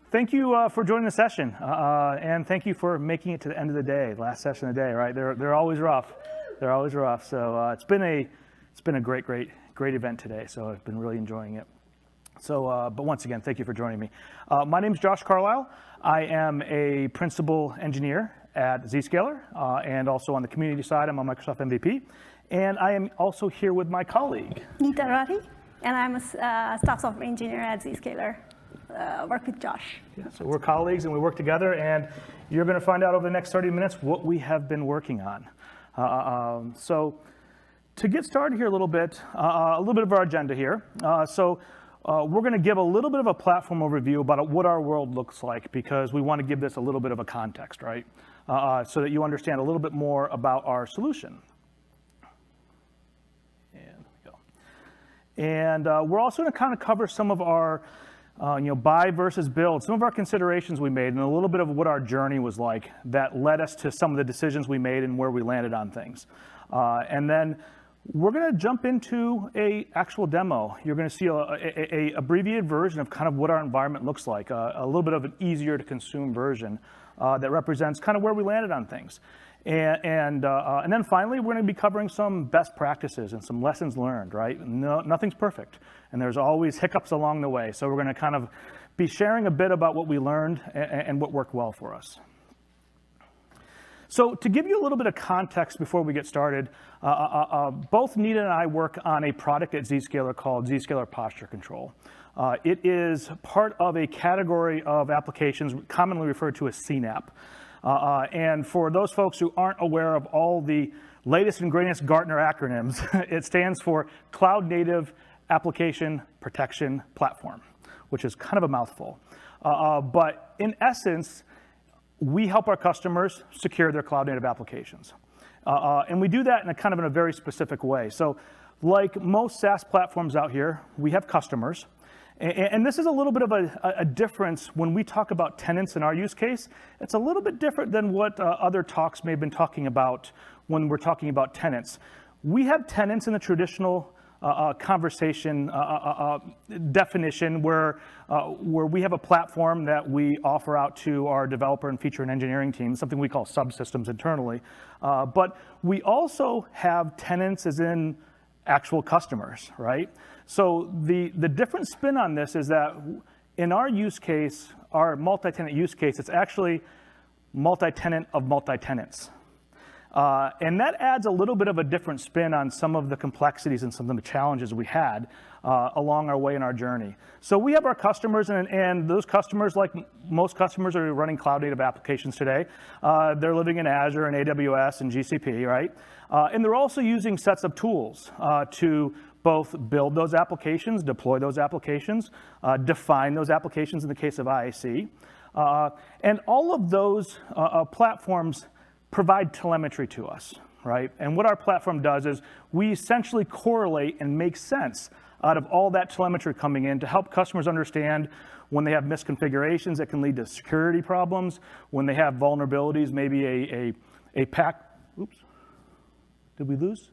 Thank you for joining the session, and thank you for making it to the end of the day, last session of the day. Right? They're always rough. They're always rough. So it's been a great event today. So I've been really enjoying it. So, but once again, thank you for joining me. My name is Josh Carlisle. I am a principal engineer at Zscaler, and also on the community side, I'm a Microsoft MVP. And I am also here with my colleague, Neeta Rathi, and I'm a staff software engineer at Zscaler. Work with Josh. Yeah, so we're colleagues and we work together, and you're going to find out over the next 30 minutes what we have been working on. So to get started here a little bit of our agenda here. We're going to give a little bit of a platform overview about what our world looks like, because we want to give this a little bit of a context, right? So that you understand a little bit more about our solution. And we're also going to kind of cover some of our buy versus build, some of our considerations we made, and a little bit of what our journey was like that led us to some of the decisions we made and where we landed on things. And then we're going to jump into a actual demo. You're going to see a abbreviated version of kind of what our environment looks like, a little bit of an easier to consume version that represents kind of where we landed on things. And then finally, we're going to be covering some best practices and some lessons learned, right? Nothing's perfect, and there's always hiccups along the way. So we're going to kind of be sharing a bit about what we learned and what worked well for us. So to give you a little bit of context before we get started, both Neeta and I work on a product at Zscaler called Zscaler Posture Control. It is part of a category of applications commonly referred to as CNAP. And for those folks who aren't aware of all the latest and greatest Gartner acronyms, it stands for Cloud Native Application Protection Platform, which is kind of a mouthful. But in essence, we help our customers secure their cloud native applications. And we do that in a very specific way. So like most SaaS platforms out here, we have customers. And this is a little bit of a difference when we talk about tenants in our use case. It's a little bit different than what other talks may have been talking about when we're talking about tenants. We have tenants in the traditional conversation definition where we have a platform that we offer out to our developer and feature and engineering teams, something we call subsystems internally. But we also have tenants as in actual customers, right? So the different spin on this is that in our use case, our multi-tenant use case, it's actually multi-tenant of multi-tenants. And that adds a little bit of a different spin on some of the complexities and some of the challenges we had along our way in our journey. So we have our customers, and those customers, like most customers, are running cloud native applications today. They're living in Azure and AWS and GCP, right? And they're also using sets of tools to both build those applications, deploy those applications, define those applications in the case of IAC. And all of those platforms provide telemetry to us, right? And what our platform does is we essentially correlate and make sense out of all that telemetry coming in to help customers understand when they have misconfigurations that can lead to security problems, when they have vulnerabilities, maybe a pack. Oops, did we lose?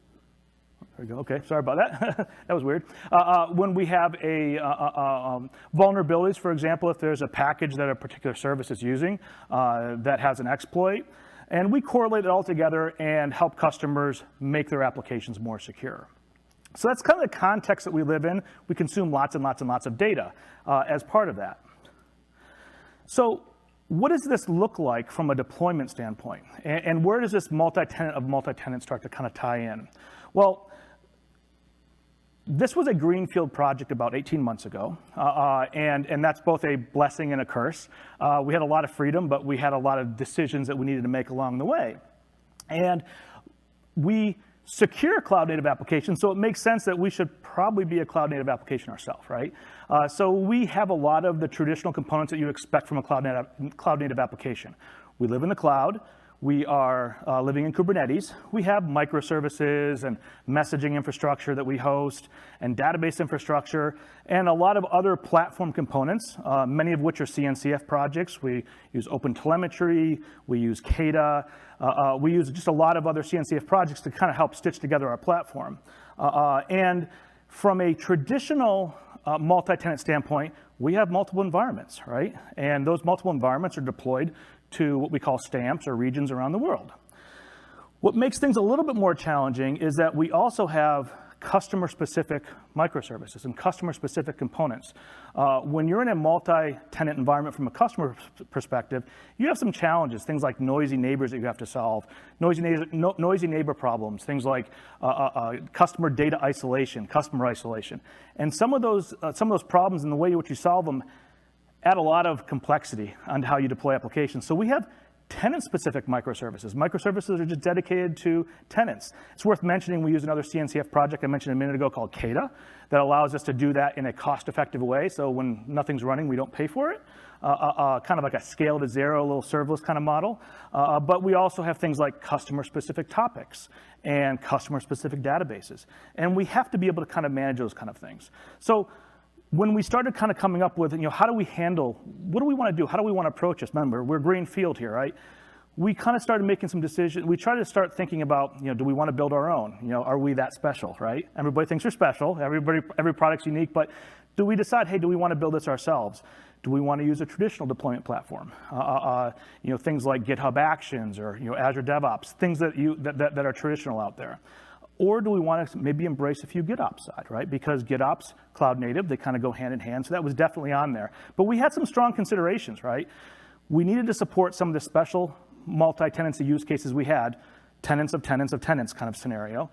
There we go. Okay, sorry about that. That was weird. When we have vulnerabilities, for example, if there's a package that a particular service is using that has an exploit, and we correlate it all together and help customers make their applications more secure. So that's kind of the context that we live in. We consume lots and lots and lots of data as part of that. So what does this look like from a deployment standpoint? And where does this multi-tenant of multi-tenant start to kind of tie in? Well, this was a greenfield project about 18 months ago, and that's both a blessing and a curse. We had a lot of freedom, but we had a lot of decisions that we needed to make along the way. And we secure cloud-native applications, so it makes sense that we should probably be a cloud-native application ourselves, right? So we have a lot of the traditional components that you expect from a cloud-native application. We live in the cloud. We are living in Kubernetes. We have microservices and messaging infrastructure that we host and database infrastructure and a lot of other platform components, many of which are CNCF projects. We use OpenTelemetry, we use Kata, we use just a lot of other CNCF projects to kind of help stitch together our platform. And from a traditional multi-tenant standpoint, we have multiple environments, right? And those multiple environments are deployed to what we call stamps or regions around the world. What makes things a little bit more challenging is that we also have customer-specific microservices and customer-specific components. When you're in a multi-tenant environment from a customer perspective, you have some challenges, things like noisy neighbors that you have to solve, noisy neighbor problems, things like customer data isolation, customer isolation. And some of those problems and the way in which you solve them add a lot of complexity on how you deploy applications. So we have tenant-specific microservices. Microservices are just dedicated to tenants. It's worth mentioning we use another CNCF project I mentioned a minute ago called Kata that allows us to do that in a cost-effective way. So when nothing's running, we don't pay for it. Kind of like a scale to zero, a little serverless kind of model. But we also have things like customer-specific topics and customer-specific databases. And we have to be able to kind of manage those kind of things. So when we started kind of coming up with, how do we handle, what do we want to do? How do we want to approach this? Remember, we're green field here, right? We kind of started making some decisions. We tried to start thinking about, do we want to build our own? Are we that special, right? Everybody thinks we're special. Every product's unique, but do we decide, hey, do we want to build this ourselves? Do we want to use a traditional deployment platform? Things like GitHub Actions or Azure DevOps, things that are traditional out there. Or do we want to maybe embrace a few GitOps side, right? Because GitOps, cloud native, they kind of go hand in hand. So that was definitely on there. But we had some strong considerations, right? We needed to support some of the special multi-tenancy use cases we had, tenants of tenants of tenants kind of scenario.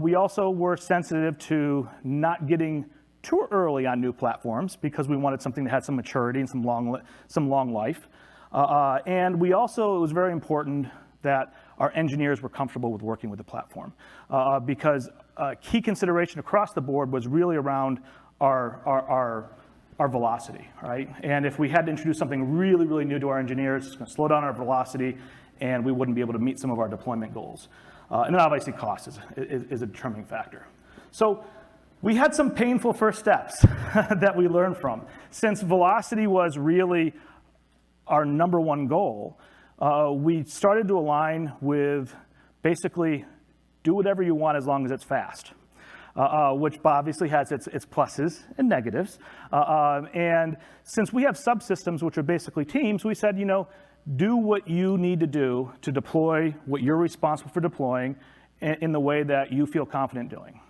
We also were sensitive to not getting too early on new platforms because we wanted something that had some maturity and some long life. And we also, it was very important that our engineers were comfortable with working with the platform because a key consideration across the board was really around our velocity, right? And if we had to introduce something really, really new to our engineers, it's going to slow down our velocity and we wouldn't be able to meet some of our deployment goals. And then obviously cost is a determining factor. So we had some painful first steps that we learned from. Since velocity was really our number one goal, we started to align with basically do whatever you want as long as it's fast, which obviously has its pluses and negatives. And since we have subsystems, which are basically teams, we said, do what you need to do to deploy what you're responsible for deploying in the way that you feel confident doing.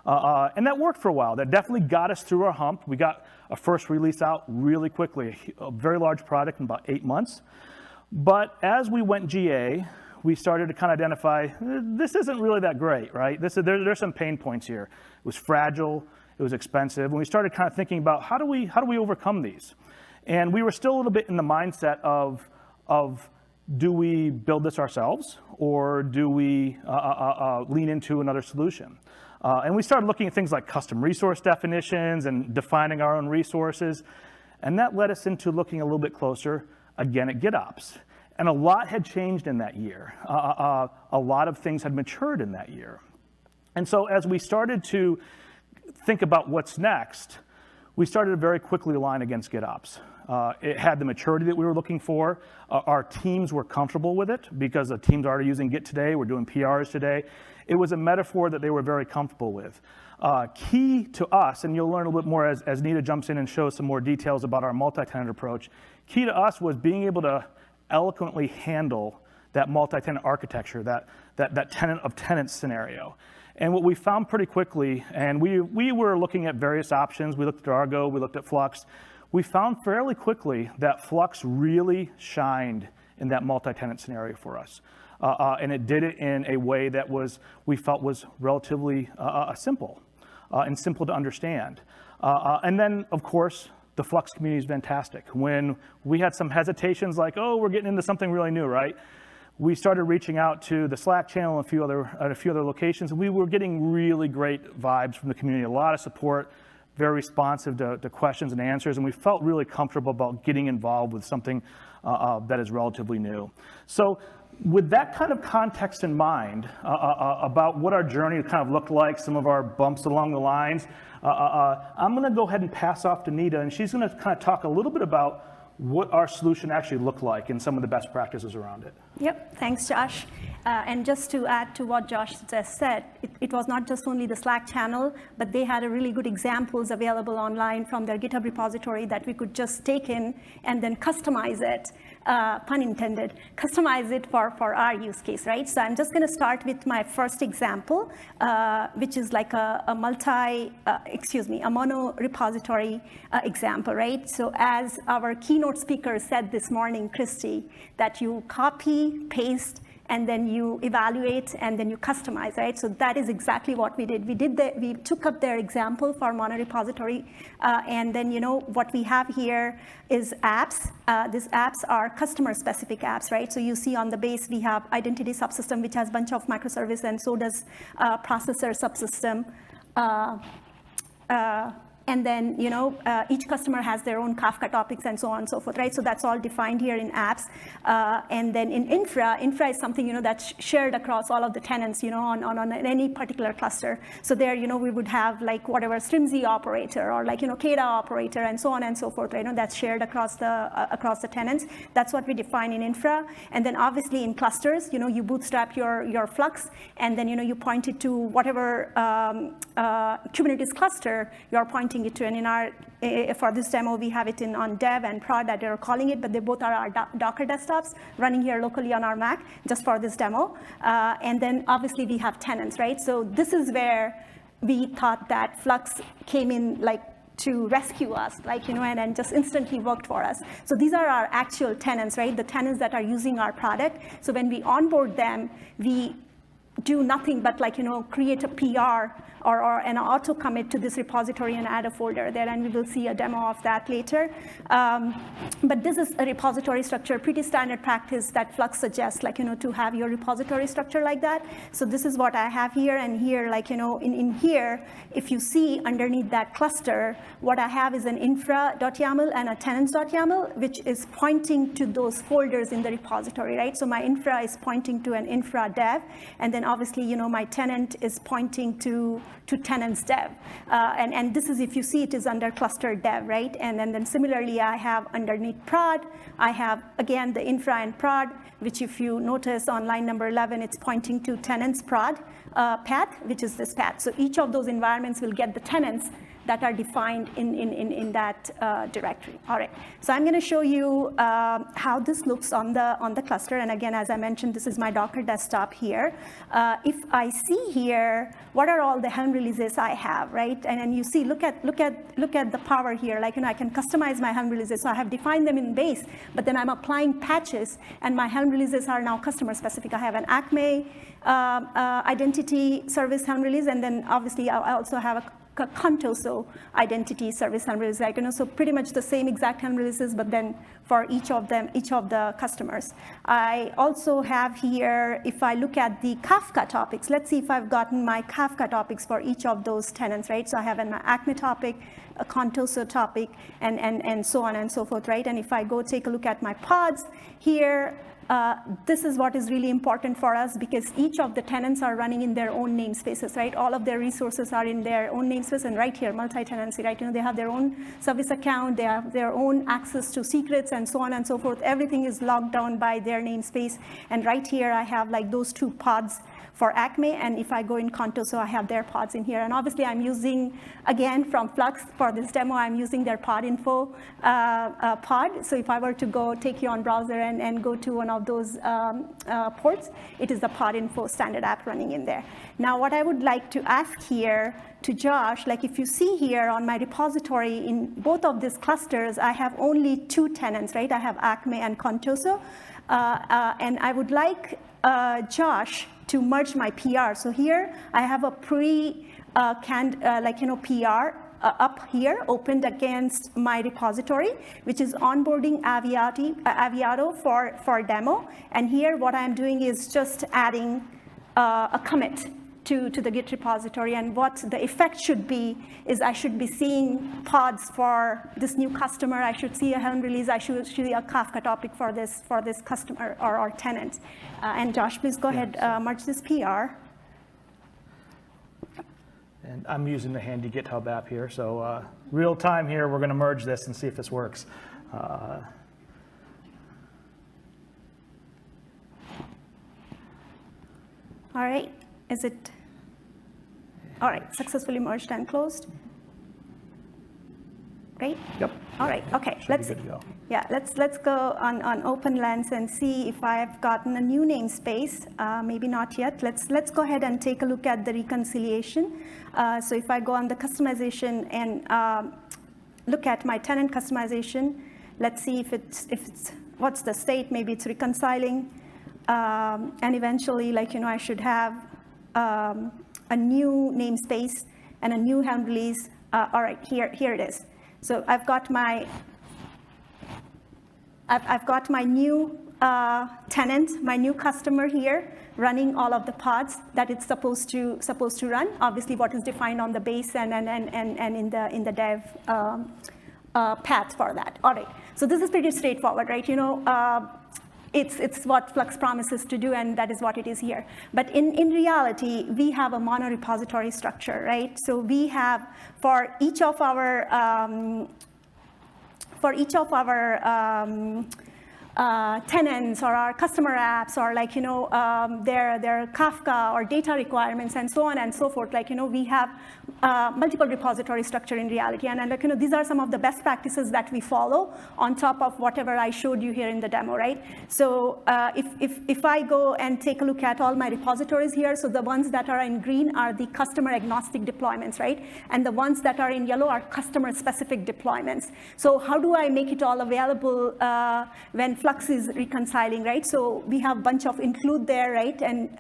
And that worked for a while. That definitely got us through our hump. We got a first release out really quickly, a very large product in about 8 months. But as we went GA, we started to kind of identify, this isn't really that great, right? There's some pain points here. It was fragile, it was expensive, and we started kind of thinking about how do we overcome these? And we were still a little bit in the mindset of do we build this ourselves, or do we lean into another solution? And we started looking at things like custom resource definitions and defining our own resources, and that led us into looking a little bit closer again at GitOps. And a lot had changed in that year. A lot of things had matured in that year. And so as we started to think about what's next, we started to very quickly align against GitOps. It had the maturity that we were looking for. Our teams were comfortable with it because the teams are already using Git today. We're doing PRs today. It was a metaphor that they were very comfortable with. Key to us, and you'll learn a little bit more as Neeta jumps in and shows some more details about our multi-tenant approach, key to us was being able to eloquently handle that multi-tenant architecture, that tenant of tenants scenario. And what we found pretty quickly, and we were looking at various options. We looked at Argo, we looked at Flux. We found fairly quickly that Flux really shined in that multi-tenant scenario for us. And it did it in a way that we felt was relatively simple and simple to understand. And then, of course, the Flux community is fantastic. When we had some hesitations like, oh, we're getting into something really new, right? We started reaching out to the Slack channel and a few other locations, and we were getting really great vibes from the community, a lot of support, very responsive to questions and answers, and we felt really comfortable about getting involved with something that is relatively new. So with that kind of context in mind about what our journey kind of looked like, some of our bumps along the lines, I'm going to go ahead and pass off to Neeta, and she's going to kind of talk a little bit about what our solution actually looked like and some of the best practices around it. Yep, thanks, Josh. And just to add to what Josh just said, it was not just only the Slack channel, but they had a really good examples available online from their GitHub repository that we could just take in and then customize it, pun intended, customize it for our use case, right? So I'm just going to start with my first example, which is like a mono repository example, right? So as our keynote speaker said this morning, Christy, that you copy, paste, and then you evaluate, and then you customize, right? So that is exactly what we did. We took up their example for mono repository, and then what we have here is apps. These apps are customer-specific apps, right? So you see on the base we have identity subsystem, which has a bunch of microservices, and so does processor subsystem. And then, each customer has their own Kafka topics and so on and so forth, right? So that's all defined here in apps. And then in infra is something, that's shared across all of the tenants, on any particular cluster. So there, we would have like whatever StreamZ operator or like, Kata operator and so on and so forth, right? That's shared across the tenants. That's what we define in infra. And then obviously in clusters, you bootstrap your Flux, and then, you point it to whatever Kubernetes cluster you're pointing it to. And in our, for this demo, we have it on dev and prod that they're calling it, but they both are our Docker desktops running here locally on our Mac just for this demo. And then obviously we have tenants, right? So this is where we thought that Flux came in like to rescue us, like, and just instantly worked for us. So these are our actual tenants, right? The tenants that are using our product. So when we onboard them, we do nothing but like, create a PR or an auto commit to this repository and add a folder there, and we will see a demo of that later. But this is a repository structure, pretty standard practice that Flux suggests, like, to have your repository structure like that. So this is what I have here, and here, like, in here, if you see underneath that cluster, what I have is an infra.yaml and a tenants.yaml, which is pointing to those folders in the repository, right? So my infra is pointing to an infra dev, and then obviously, my tenant is pointing to tenants dev. And this is, if you see, it is under cluster dev, right? And then similarly, I have underneath prod, I have, again, the infra and prod, which if you notice on line number 11, it's pointing to tenants prod path, which is this path. So each of those environments will get the tenants that are defined in that directory. All right, so I'm going to show you how this looks on the cluster. And again, as I mentioned, this is my Docker desktop here. If I see here, what are all the Helm releases I have, right? And then you see, look at the power here. Like, I can customize my Helm releases. So I have defined them in base, but then I'm applying patches, and my Helm releases are now customer specific. I have an Acme identity service Helm release, and then obviously I also have a Contoso identity service Helm release, like, so pretty much the same exact Helm releases, but then for each of the customers. I also have here, if I look at the Kafka topics, let's see if I've gotten my Kafka topics for each of those tenants, right? So I have my Acme topic, a Contoso topic, and so on and so forth, right? And if I go take a look at my pods here, this is what is really important for us, because each of the tenants are running in their own namespaces, right? All of their resources are in their own namespace, and right here, multi-tenancy, right? They have their own service account, they have their own access to secrets, and so on and so forth. Everything is locked down by their namespace. And right here, I have like those two pods for Acme, and if I go in Contoso, I have their pods in here. And obviously, I'm using, again, from Flux for this demo, I'm using their pod info pod. So if I were to go take you on browser and go to one of those ports, it is the pod info standard app running in there. Now, what I would like to ask here to Josh, like if you see here on my repository in both of these clusters, I have only two tenants, right? I have Acme and Contoso. And I would like Josh to merge my PR. So here I have a PR up here opened against my repository, which is onboarding Aviato for demo. And here what I'm doing is just adding a commit to the Git repository. And what the effect should be is I should be seeing pods for this new customer. I should see a Helm release. I should see a Kafka topic for this customer or tenant. And Josh, please go ahead, merge this PR. And I'm using the handy GitHub app here. So real time here, we're going to merge this and see if this works. All right, is it? All right, successfully merged and closed. Great. Yep. All right. Okay. Should be good to go. Yeah. Let's go on OpenLens and see if I've gotten a new namespace. Maybe not yet. Let's go ahead and take a look at the reconciliation. So if I go on the customization and look at my tenant customization, let's see if it's what's the state. Maybe it's reconciling, and eventually, I should have a new namespace and a new Helm release. All right. Here it is. So I've got my new tenant, my new customer here, running all of the pods that it's supposed to run. Obviously, what is defined on the base and in the dev path for that. All right. So this is pretty straightforward, right? It's what Flux promises to do, and that is what it is here. But in reality, we have a mono-repository structure, right? So we have, for each of our tenants or our customer apps or their Kafka or data requirements and so on and so forth, we have multiple repository structure in reality. And these are some of the best practices that we follow on top of whatever I showed you here in the demo, right? So if I go and take a look at all my repositories here, so the ones that are in green are the customer agnostic deployments, right? And the ones that are in yellow are customer specific deployments. So how do I make it all available when Flux is reconciling, right? So we have a bunch of include there, right? And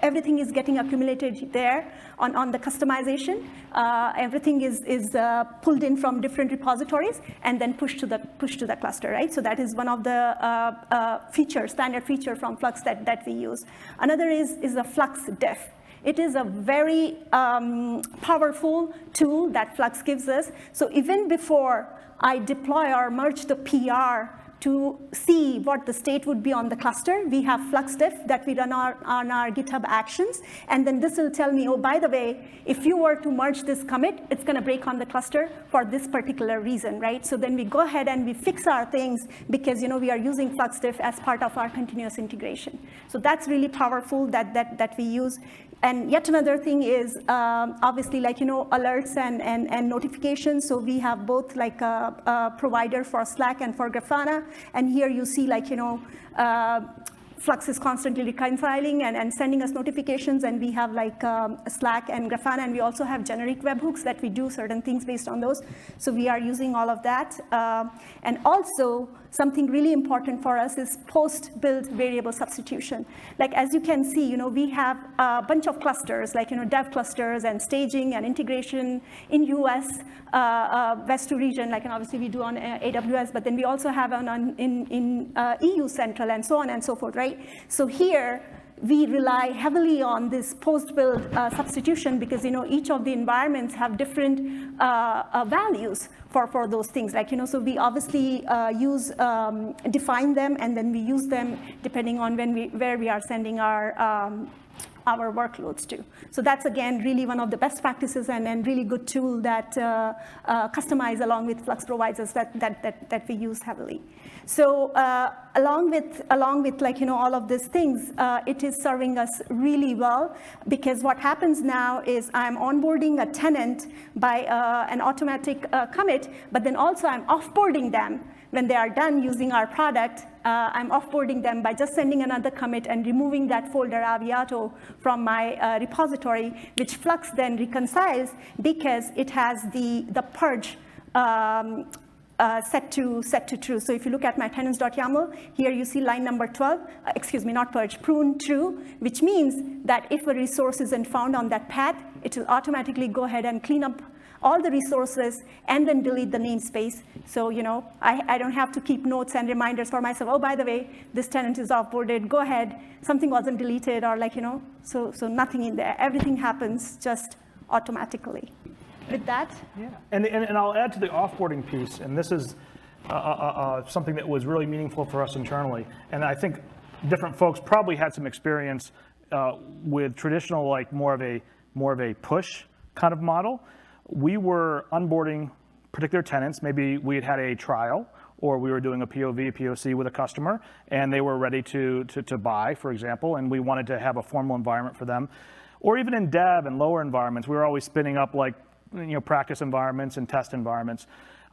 everything is getting accumulated there on the customization. Everything is pulled in from different repositories and then pushed to the cluster, right? So that is one of the standard feature from Flux that we use. Another is a Flux diff. It is a very powerful tool that Flux gives us. So even before I deploy or merge the PR to see what the state would be on the cluster, we have Flux diff that we run on our GitHub actions. And then this will tell me, oh, by the way, if you were to merge this commit, it's going to break on the cluster for this particular reason, right? So then we go ahead and we fix our things because we are using Flux diff as part of our continuous integration. So that's really powerful that we use. And yet another thing is obviously alerts and notifications. So we have both a provider for Slack and for Grafana. And here you see Flux is constantly reconciling and sending us notifications, and we have Slack and Grafana, and we also have generic webhooks that we do certain things based on those. So we are using all of that. And also, something really important for us is post-build variable substitution. As you can see, we have a bunch of clusters, dev clusters and staging and integration in US, West 2 region, and obviously we do on AWS, but then we also have in EU Central and so on and so forth, right? So here, we rely heavily on this post-build substitution because each of the environments have different values for those things. So we obviously define them, and then we use them depending on where we are sending our workloads to. So that's, again, really one of the best practices and really good tool that Kustomize along with Flux provides us that we use heavily. So along with all of these things, it is serving us really well because what happens now is I'm onboarding a tenant by an automatic commit, but then also I'm offboarding them. When they are done using our product, I'm offboarding them by just sending another commit and removing that folder Aviato from my repository, which Flux then reconciles because it has the purge set to true. So if you look at my tenants.yaml, here you see line number 12, not purge, prune true, which means that if a resource isn't found on that path, it will automatically go ahead and clean up all the resources and then delete the namespace. So, I don't have to keep notes and reminders for myself. Oh, by the way, this tenant is offboarded. Go ahead. Something wasn't deleted or so nothing in there. Everything happens just automatically. With that? Yeah, and I'll add to the offboarding piece, and this is something that was really meaningful for us internally. And I think different folks probably had some experience with traditional, more of a push kind of model. We were onboarding particular tenants. Maybe we had a trial, or we were doing a POV, POC with a customer, and they were ready to buy, for example, and we wanted to have a formal environment for them. Or even in dev and lower environments, we were always spinning up like practice environments and test environments.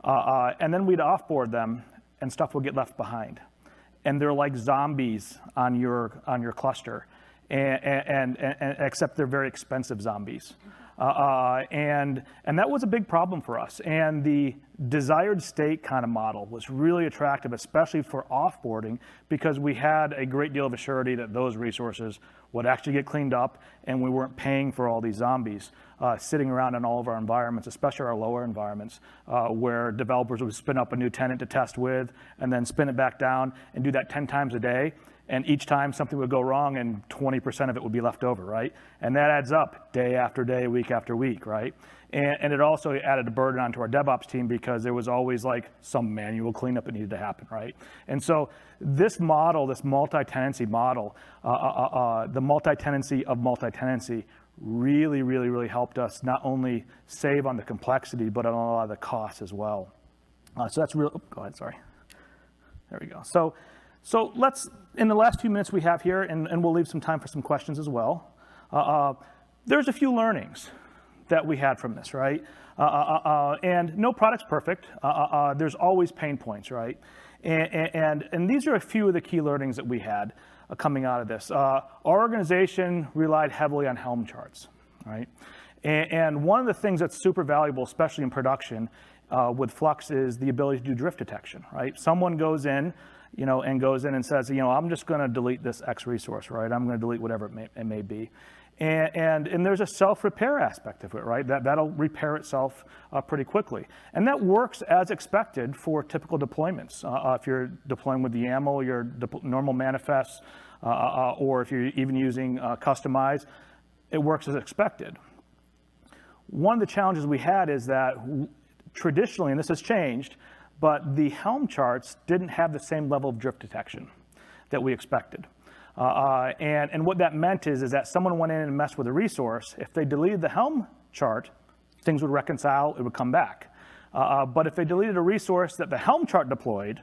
And then we'd offboard them, and stuff would get left behind. And they're like zombies on your cluster, and except they're very expensive zombies. And that was a big problem for us. And the desired state kind of model was really attractive, especially for offboarding, because we had a great deal of assurity that those resources would actually get cleaned up, and we weren't paying for all these zombies sitting around in all of our environments, especially our lower environments, where developers would spin up a new tenant to test with, and then spin it back down and do that 10 times a day. And each time something would go wrong, and 20% of it would be left over, right? And that adds up day after day, week after week, right? And it also added a burden onto our DevOps team, because there was always like some manual cleanup that needed to happen, right? And so this model, this multi-tenancy model, the multi-tenancy of multi-tenancy really, really, really helped us not only save on the complexity, but on a lot of the costs as well. So that's real, go ahead, sorry. There we go. So let's, in the last few minutes we have here, and we'll leave some time for some questions as well, there's a few learnings that we had from this, right? And no product's perfect. There's always pain points, right? And these are a few of the key learnings that we had coming out of this. Our organization relied heavily on Helm charts, right? And one of the things that's super valuable, especially in production with Flux, is the ability to do drift detection, right? Someone goes in, and says, I'm just going to delete this X resource, right? I'm going to delete whatever it may be. And there's a self-repair aspect of it, right? That'll repair itself pretty quickly. And that works as expected for typical deployments. If you're deploying with the YAML, your normal manifests, or if you're even using Kustomize, it works as expected. One of the challenges we had is that traditionally, and this has changed, but the Helm charts didn't have the same level of drift detection that we expected. And what that meant is that someone went in and messed with a resource. If they deleted the Helm chart, things would reconcile, it would come back. But if they deleted a resource that the Helm chart deployed,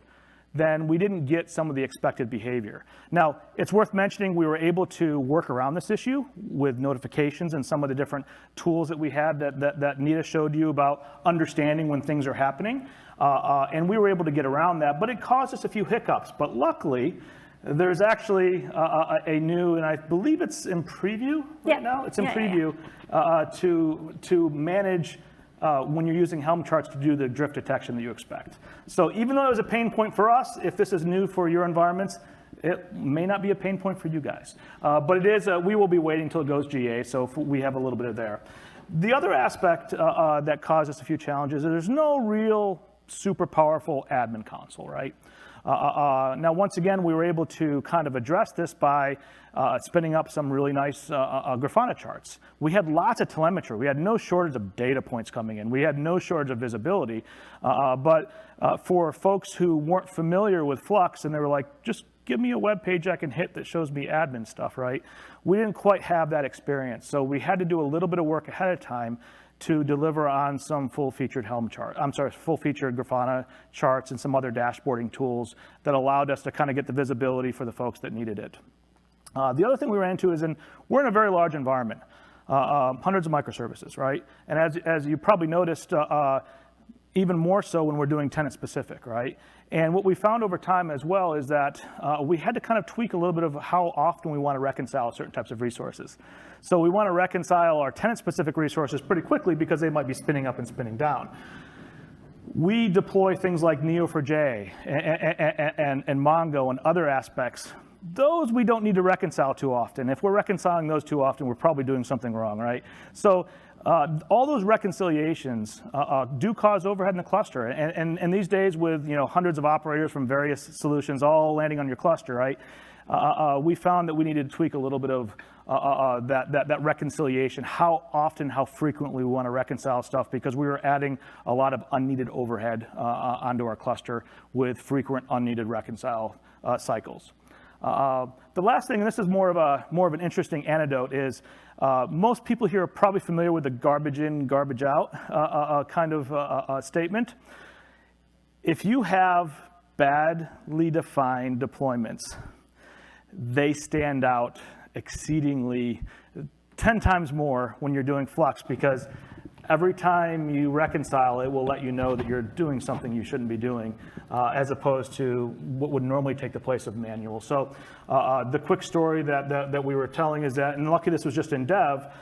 then we didn't get some of the expected behavior. Now, it's worth mentioning we were able to work around this issue with notifications and some of the different tools that we had that Neeta showed you about understanding when things are happening. And we were able to get around that, but it caused us a few hiccups. But luckily, there's actually a new, and I believe it's in preview right now. It's in preview to manage when you're using Helm charts to do the drift detection that you expect. So even though it was a pain point for us, if this is new for your environments, it may not be a pain point for you guys. But it is, we will be waiting until it goes GA, so we have a little bit of there. The other aspect that caused us a few challenges is there's no real super powerful admin console, right? Now, once again, we were able to kind of address this by spinning up some really nice Grafana charts. We had lots of telemetry. We had no shortage of data points coming in. We had no shortage of visibility. But for folks who weren't familiar with Flux and they were like, just give me a web page I can hit that shows me admin stuff, right? We didn't quite have that experience. So we had to do a little bit of work ahead of time to deliver on some full-featured full-featured Grafana charts and some other dashboarding tools that allowed us to kind of get the visibility for the folks that needed it. The other thing we ran into is we're in a very large environment, hundreds of microservices, right? And as you probably noticed, even more so when we're doing tenant-specific, right? And what we found over time as well is that we had to kind of tweak a little bit of how often we want to reconcile certain types of resources. So we want to reconcile our tenant-specific resources pretty quickly because they might be spinning up and spinning down. We deploy things like Neo4j and Mongo and other aspects. Those we don't need to reconcile too often. If we're reconciling those too often, we're probably doing something wrong, right? So all those reconciliations do cause overhead in the cluster. And these days with hundreds of operators from various solutions all landing on your cluster, right? We found that we needed to tweak a little bit of that reconciliation, how often, how frequently we want to reconcile stuff, because we were adding a lot of unneeded overhead onto our cluster with frequent unneeded reconcile cycles. The last thing, and this is more of an interesting anecdote, is most people here are probably familiar with the garbage in, garbage out kind of statement. If you have badly defined deployments, they stand out exceedingly 10 times more when you're doing Flux, because every time you reconcile, it will let you know that you're doing something you shouldn't be doing, as opposed to what would normally take the place of manual. So the quick story that we were telling is that, and lucky this was just in dev,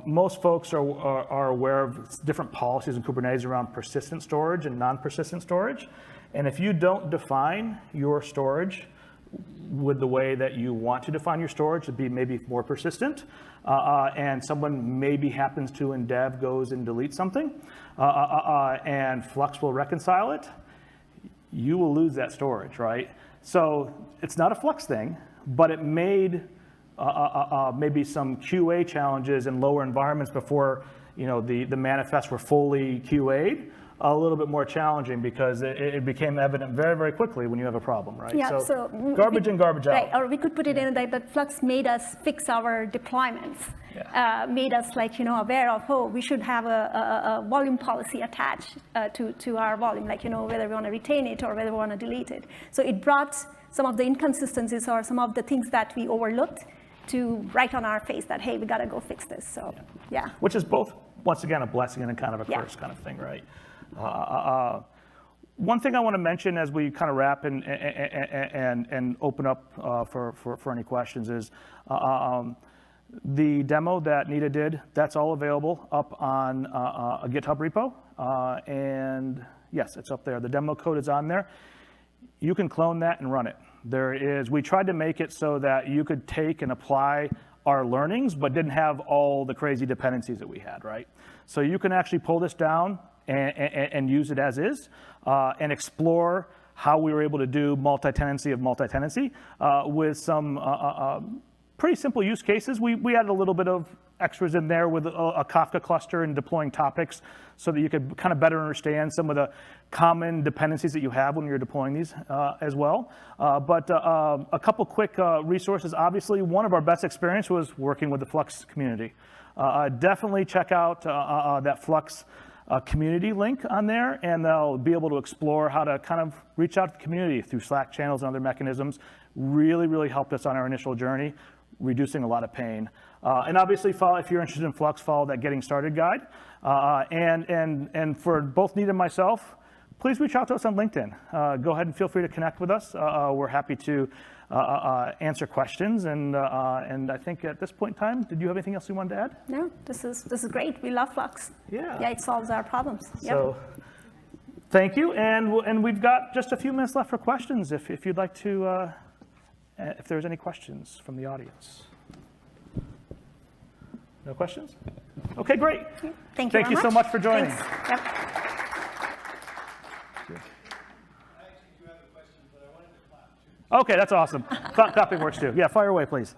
most folks are aware of different policies in Kubernetes around persistent storage and non-persistent storage. And if you don't define your storage with the way that you want to define your storage to be maybe more persistent, and someone maybe happens to in dev goes and deletes something, and Flux will reconcile it, you will lose that storage, right? So it's not a Flux thing, but it made maybe some QA challenges in lower environments before the manifests were fully QA'd, a little bit more challenging, because it became evident very, very quickly when you have a problem, right? Yeah, so garbage in, garbage out. Right, or we could put it in that Flux made us fix our deployments, made us aware of, we should have a volume policy attached to our volume, whether we want to retain it or whether we want to delete it. So it brought some of the inconsistencies or some of the things that we overlooked to right on our face that, hey, we got to go fix this. So, yeah. Which is both, once again, a blessing and a kind of a curse kind of thing, right? One thing I want to mention as we kind of wrap and open up for any questions is the demo that Neeta did, that's all available up on a GitHub repo. And yes, it's up there. The demo code is on there. You can clone that and run it. We tried to make it so that you could take and apply our learnings, but didn't have all the crazy dependencies that we had, right? So you can actually pull this down and use it as is, and explore how we were able to do multi-tenancy of multi-tenancy with some pretty simple use cases. We added a little bit of extras in there with a Kafka cluster and deploying topics so that you could kind of better understand some of the common dependencies that you have when you're deploying these as well. But a couple quick resources. Obviously, one of our best experience was working with the Flux community. Definitely check out that Flux community link on there, and they'll be able to explore how to kind of reach out to the community through Slack channels and other mechanisms. Really, really helped us on our initial journey, reducing a lot of pain. And obviously, if you're interested in Flux, follow that Getting Started guide. And for both Neeta and myself, please reach out to us on LinkedIn. Go ahead and feel free to connect with us. We're happy to answer questions. And I think at this point in time, did you have anything else you wanted to add? No, this is great. We love Flux. Yeah, it solves our problems. So thank you. And we've got just a few minutes left for questions if you'd like to, if there's any questions from the audience. No questions? Okay, great. Thank you so much for joining. Thanks. I Yep. actually do have a question, but I wanted to clap too. Okay, that's awesome. Clapping works too. Yeah, fire away, please.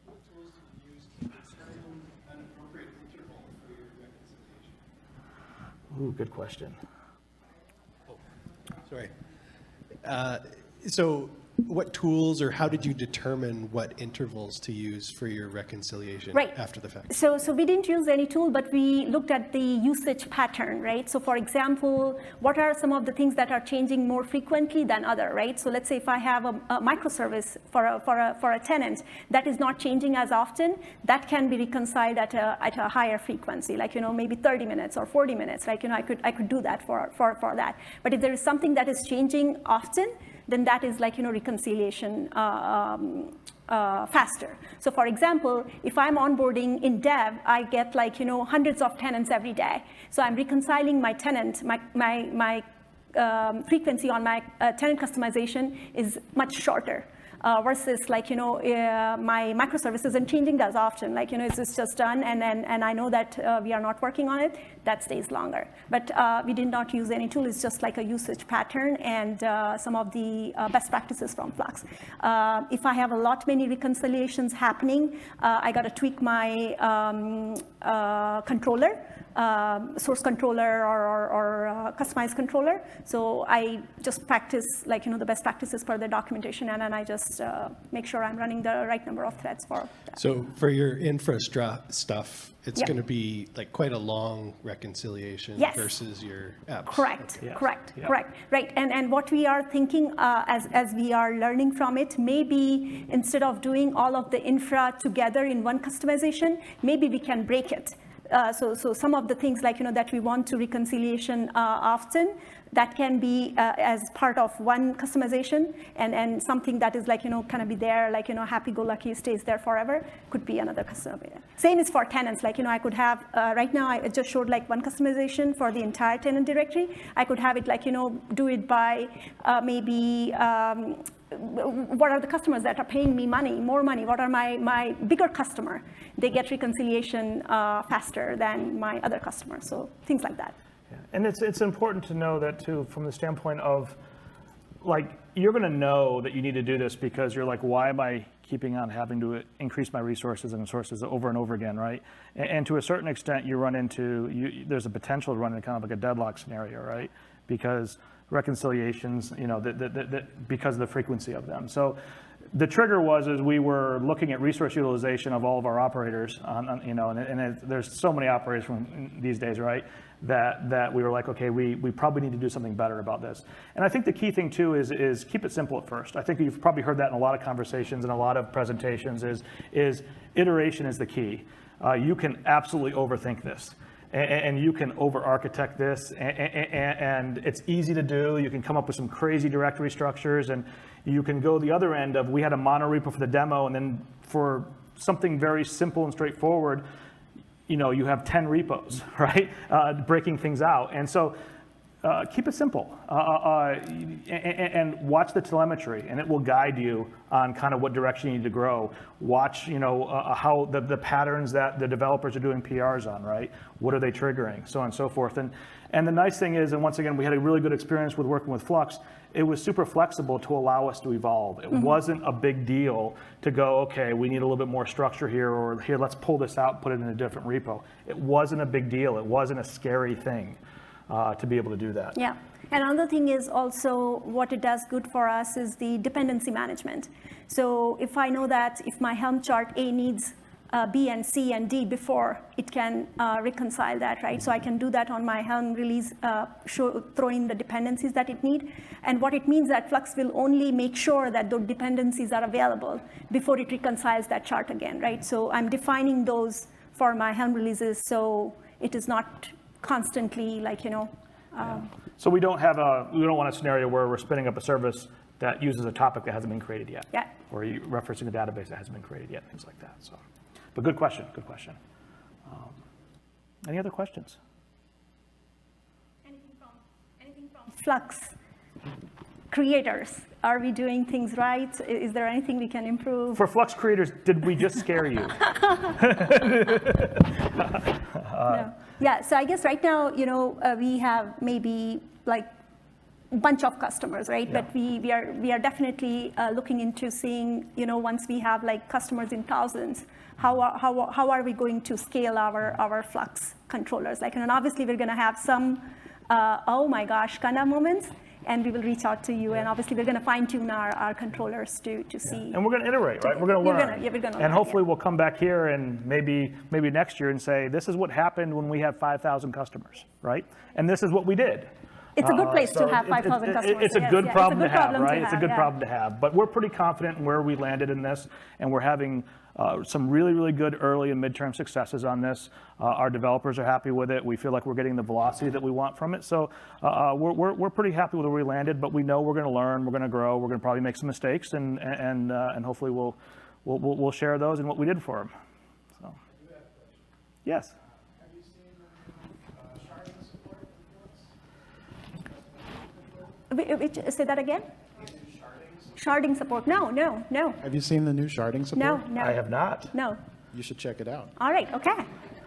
What tools did you use to determine an appropriate interval for your reconciliation? Ooh, good question. Oh, sorry. So what tools or how did you determine what intervals to use for your reconciliation after the fact? So we didn't use any tool, but we looked at the usage pattern, right? So for example, what are some of the things that are changing more frequently than other, right? So let's say if I have a microservice for a tenant that is not changing as often, that can be reconciled at a higher frequency, like maybe 30 minutes or 40 minutes, like I could do that for that. But if there is something that is changing often, then that is like reconciliation faster. So for example, if I'm onboarding in dev, I get like hundreds of tenants every day. So I'm reconciling my tenant, my frequency on my tenant customization is much shorter. Versus like my microservice isn't changing as often. Like it's just done, and I know that we are not working on it. That stays longer. But we did not use any tool. It's just like a usage pattern and some of the best practices from Flux. If I have many reconciliations happening, I got to tweak my controller source controller or customized controller. So I just practice the best practices per the documentation, and then I just make sure I'm running the right number of threads for that. So for your infra stuff, it's going to be quite a long reconciliation versus your apps. Correct, Okay. correct, correct. Right, and what we are thinking as we are learning from it, maybe instead of doing all of the infra together in one customization, maybe we can break it. So some of the things that we want to reconciliation often, that can be as part of one customization, and something that is kind of be there, happy-go-lucky stays there forever, could be another customization. Same is for tenants. I could have, right now I just showed one customization for the entire tenant directory. I could have it do it by maybe, what are the customers that are paying me more money? What are my bigger customer? They get reconciliation faster than my other customers. So things like that. Yeah. And it's important to know that too, from the standpoint of you're going to know that you need to do this because you're why am I keeping on having to increase my resources and sources over and over again, right? And to a certain extent, you run into, there's a potential to run into kind of a deadlock scenario, right? Because reconciliations, because of the frequency of them. So the trigger was we were looking at resource utilization of all of our operators, and there's so many operators from these days, right? That we were okay, we probably need to do something better about this. And I think the key thing too is keep it simple at first. I think you've probably heard that in a lot of conversations and a lot of presentations. Is iteration is the key. You can absolutely overthink this. And you can over-architect this, and it's easy to do. You can come up with some crazy directory structures, and you can go the other end of, we had a mono repo for the demo, and then for something very simple and straightforward, you have 10 repos, right? Breaking things out. And so keep it simple, and watch the telemetry, and it will guide you on kind of what direction you need to grow. Watch, how the patterns that the developers are doing PRs on, right? What are they triggering, so on and so forth. And the nice thing is, and once again, we had a really good experience with working with Flux. It was super flexible to allow us to evolve. It wasn't a big deal to go, okay, we need a little bit more structure here, or here, let's pull this out, put it in a different repo. It wasn't a big deal. It wasn't a scary thing. To be able to do that. Yeah, and another thing is also what it does good for us is the dependency management. So if I know that if my Helm chart A needs B and C and D before it can reconcile that, right? So I can do that on my Helm release, throw in the dependencies that it needs. And what it means that Flux will only make sure that those dependencies are available before it reconciles that chart again, right? So I'm defining those for my Helm releases, so it is not constantly So we don't want a scenario where we're spinning up a service that uses a topic that hasn't been created yet. Yeah. Or referencing a database that hasn't been created yet, things like that. So, but good question, good question. Any other questions? Anything from Flux creators? Are we doing things right? Is there anything we can improve? For Flux creators, did we just scare you? No. Yeah, so I guess right now, we have maybe a bunch of customers, right? Yeah. But we are definitely looking into seeing, once we have customers in thousands, how are we going to scale our Flux controllers? And obviously we're going to have some, oh my gosh, kind of moments. And we will reach out to you, and obviously we're going to fine-tune our controllers to see. And we're going to iterate, right? We're going to learn. We're going to and hopefully we'll come back here and maybe next year and say, this is what happened when we had 5,000 customers, right? And this is what we did. It's a good place to have 5,000 customers. It's a good problem to have, right? It's a good problem to have. But we're pretty confident in where we landed in this, and we're having some really, really good early and midterm successes on this. Our developers are happy with it. We feel like we're getting the velocity that we want from it. So we're pretty happy with where we landed, but we know we're going to learn, we're going to grow, we're going to probably make some mistakes, and hopefully we'll share those and what we did for them. So, yes. Have you seen sharding support for Flux? Say that again? Sharding support? No. Have you seen the new sharding support? No. I have not. No. You should check it out. All right, okay.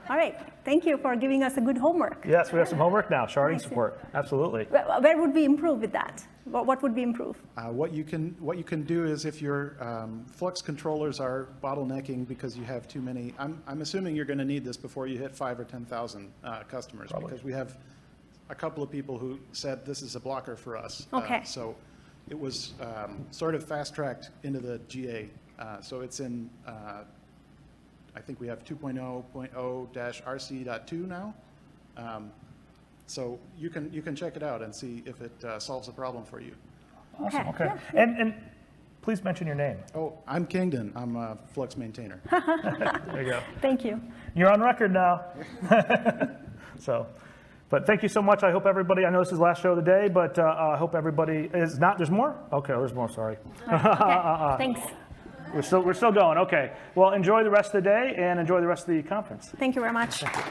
All right. Thank you for giving us a good homework. Yes, we have some homework now, sharding support, absolutely. Where would we improve with that? What would we improve? What you can do is if your Flux controllers are bottlenecking because you have too many, I'm assuming you're going to need this before you hit 5,000 or 10,000 customers, Probably. because we have a couple of people who said this is a blocker for us. Okay. So it was sort of fast-tracked into the GA. So it's in, I think we have 2.0.0-RC.2 now. So you can check it out and see if it solves a problem for you. Awesome, okay. Yeah. And please mention your name. Oh, I'm Kingdon. I'm a Flux maintainer. There you go. Thank you. You're on record now. So, but thank you so much. I hope everybody, I know this is the last show of the day, but I hope everybody is not, there's more? Okay, there's more, sorry. Okay. Thanks. We're still going, okay. Well, enjoy the rest of the day and enjoy the rest of the conference. Thank you very much. Thank you.